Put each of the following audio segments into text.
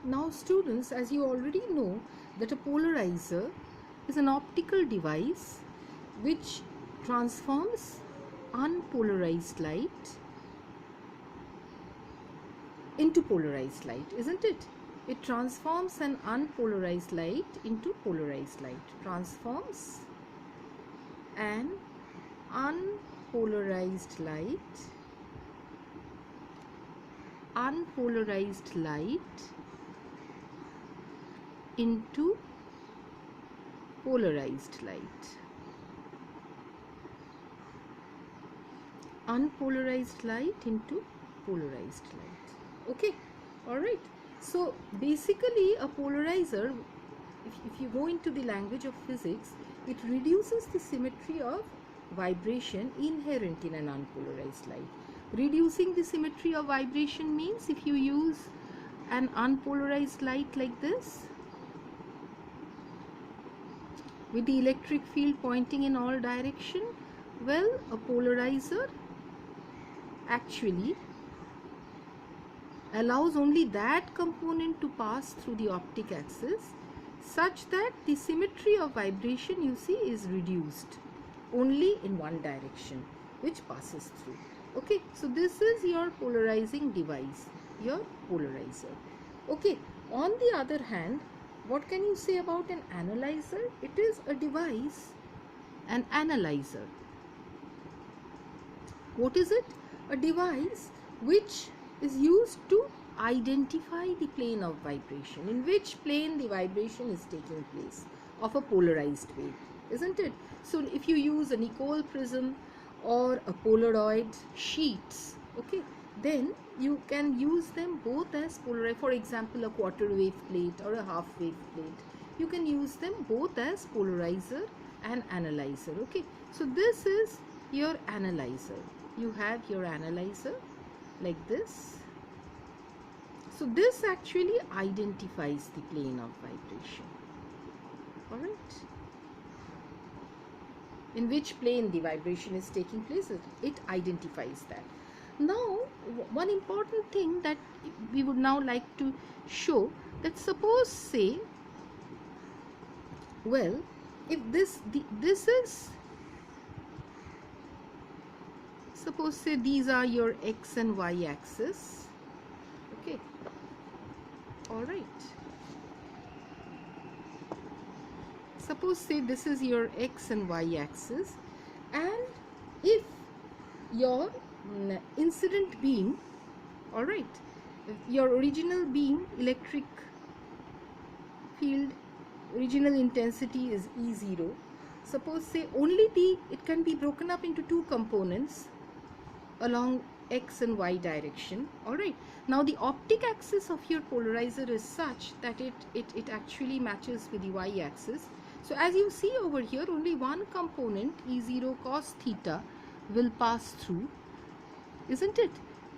Now students, as you already know, that a polarizer is an optical device which transforms unpolarized light into polarized light, isn't it? It transforms an unpolarized light into polarized light. Transforms an unpolarized light into polarized light. Unpolarized light into polarized light. Okay, all right. So basically a polarizer, if you go into the language of physics, it reduces the symmetry of vibration inherent in an unpolarized light. Reducing the symmetry of vibration means if you use an unpolarized light like this with the electric field pointing in all direction, well, a polarizer actually allows only that component to pass through the optic axis such that the symmetry of vibration, you see, is reduced only in one direction, which passes through. Okay, so this is your polarizing device, your polarizer. Okay, on the other hand, what can you say about an analyzer? It is a device, an analyzer. What is it? A device which is used to identify the plane of vibration, in which plane the vibration is taking place, of a polarized wave, isn't it? So if you use a Nicol prism or a Polaroid sheets, okay, then you can use them both as polarized. For example, a quarter wave plate or a half wave plate, you can use them both as polarizer and analyzer. Okay, so this is your analyzer. You have your analyzer like this. So this actually identifies the plane of vibration. All right, in which plane the vibration is taking place, it identifies that. Now one important thing that we would now like to show, that suppose say, well, if this is, suppose say these are your x and y axis. Okay, all right, suppose say this is your x and y axis, and if your incident beam, all right, your original beam electric field original intensity is E0, suppose say only it can be broken up into two components along x and y direction. All right, now the optic axis of your polarizer is such that it actually matches with the y axis. So as you see over here, only one component, E0 cos theta, will pass through, isn't it?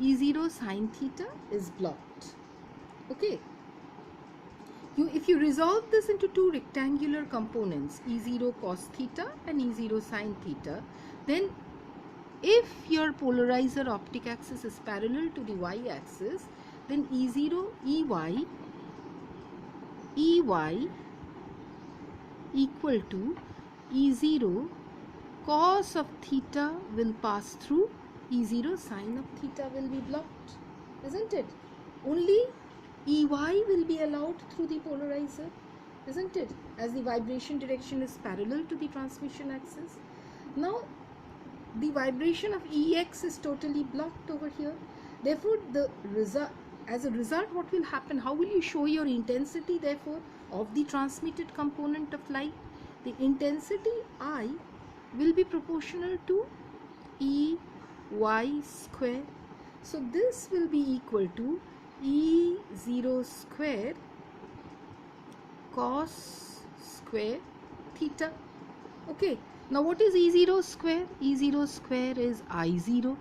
E0 sin theta is blocked. Okay, if you resolve this into two rectangular components, E0 cos theta and E0 sin theta, then if your polarizer optic axis is parallel to the y axis, then E0 EY equal to E0 cos of theta will pass through, E0 sin of theta will be blocked, isn't it? Only EY will be allowed through the polarizer, isn't it? As the vibration direction is parallel to the transmission axis. Now the vibration of EX is totally blocked over here. Therefore, as a result, what will happen? How will you show your intensity, therefore, of the transmitted component of light? The intensity I will be proportional to EY square. So this will be equal to E0 square cos square theta. Okay, now what is E0 square? E0 square is I0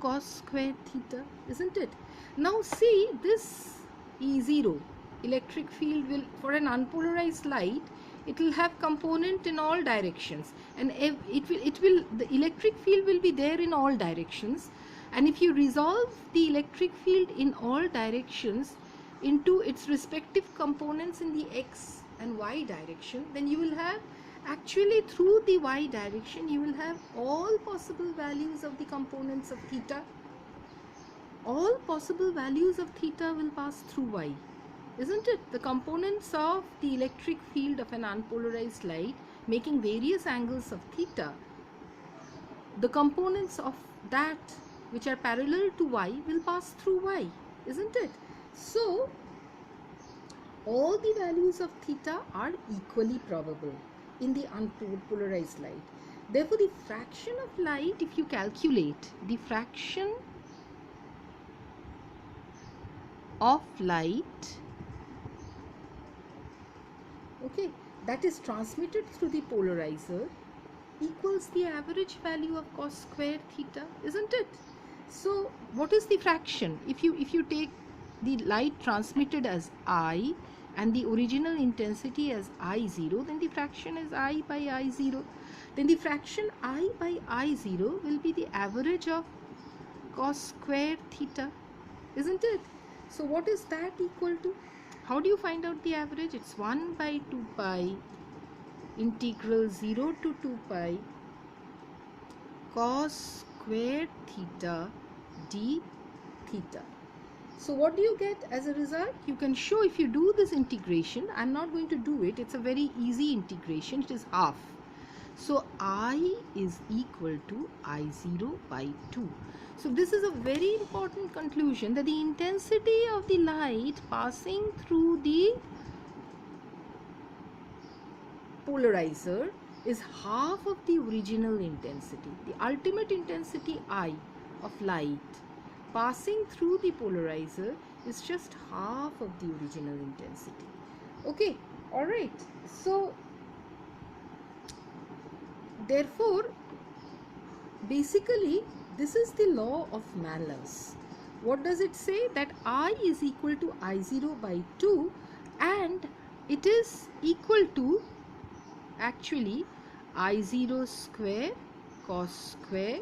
cos square theta, isn't it? Now see, this E0 electric field will, for an unpolarized light, it will have component in all directions, and the electric field will be there in all directions. And if you resolve the electric field in all directions, into its respective components in the x and y direction, then you will have actually through the y direction you will have all possible values of the components of theta. All possible values of theta will pass through y, isn't it? The components of the electric field of an unpolarized light making various angles of theta, the components of that which are parallel to y will pass through y, isn't it? So all the values of theta are equally probable in the unpolarized light. Therefore, the fraction of light, if you calculate the fraction of light, okay, that is transmitted through the polarizer equals the average value of cos square theta, isn't it? So what is the fraction? If you take the light transmitted as I and the original intensity as I0, then the fraction is I by I0. Then the fraction I by I0 will be the average of cos square theta, isn't it? So what is that equal to? How do you find out the average? It's 1 by 2 pi integral 0 to 2 pi cos square theta d theta. So what do you get as a result? You can show if you do this integration. I'm not going to do it. It's a very easy integration. It is half. So I is equal to I0 by 2. So this is a very important conclusion, that the intensity of the light passing through the polarizer is half of the original intensity. The ultimate intensity I of light passing through the polarizer is just half of the original intensity. Okay, all right. So therefore, basically, this is the law of Malus. What does it say? That I is equal to I0 by 2, and it is equal to actually I0 square cos square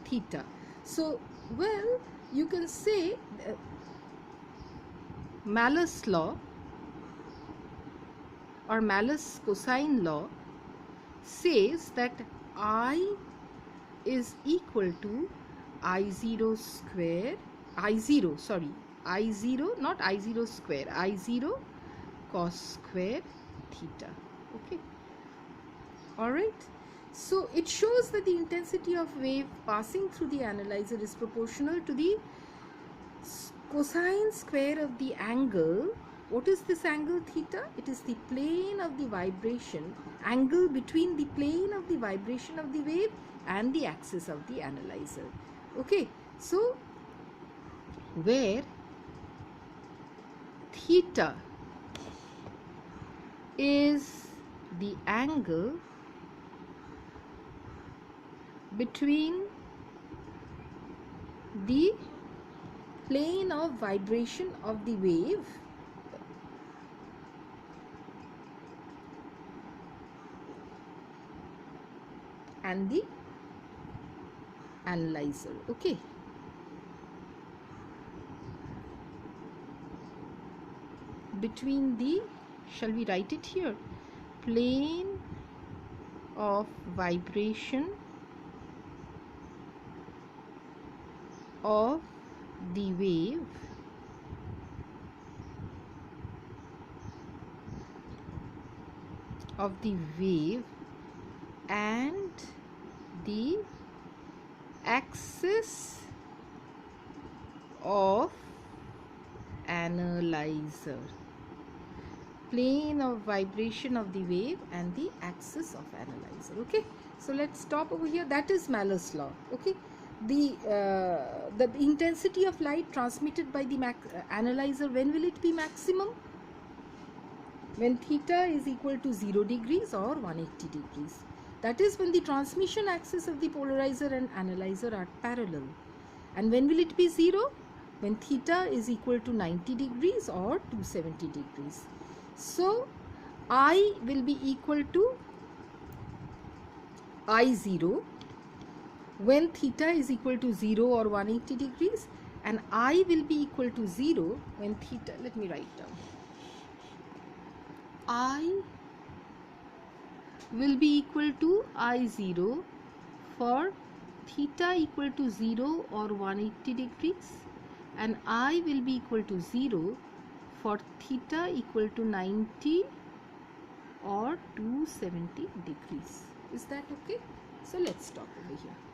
theta. So, well, you can say Malus law or Malus cosine law says that I is equal to I0 square, I0 not I0 square, I0 cos square theta. Okay, all right. So it shows that the intensity of wave passing through the analyzer is proportional to the cosine square of the angle. What is this angle theta? It is the plane of the vibration, angle between the plane of the vibration of the wave and the axis of the analyzer. Okay, so where theta is the angle between the plane of vibration of the wave and the analyzer. Okay, between the, shall we write it here, plane of vibration of the wave and the axis of analyzer. Plane of vibration of the wave and the axis of analyzer. Okay, so let's stop over here. That is Malus law. Okay, the intensity of light transmitted by the analyzer, when will it be maximum? When theta is equal to 0 degrees or 180 degrees. That is when the transmission axis of the polarizer and analyzer are parallel. And when will it be 0? When theta is equal to 90 degrees or 270 degrees. So I will be equal to I0 when theta is equal to 0 or 180 degrees, and I will be equal to 0 when theta, let me write down, I will be equal to I0 for theta equal to 0 or 180 degrees, and I will be equal to 0 for theta equal to 90 or 270 degrees. Is that okay? So let's stop over here.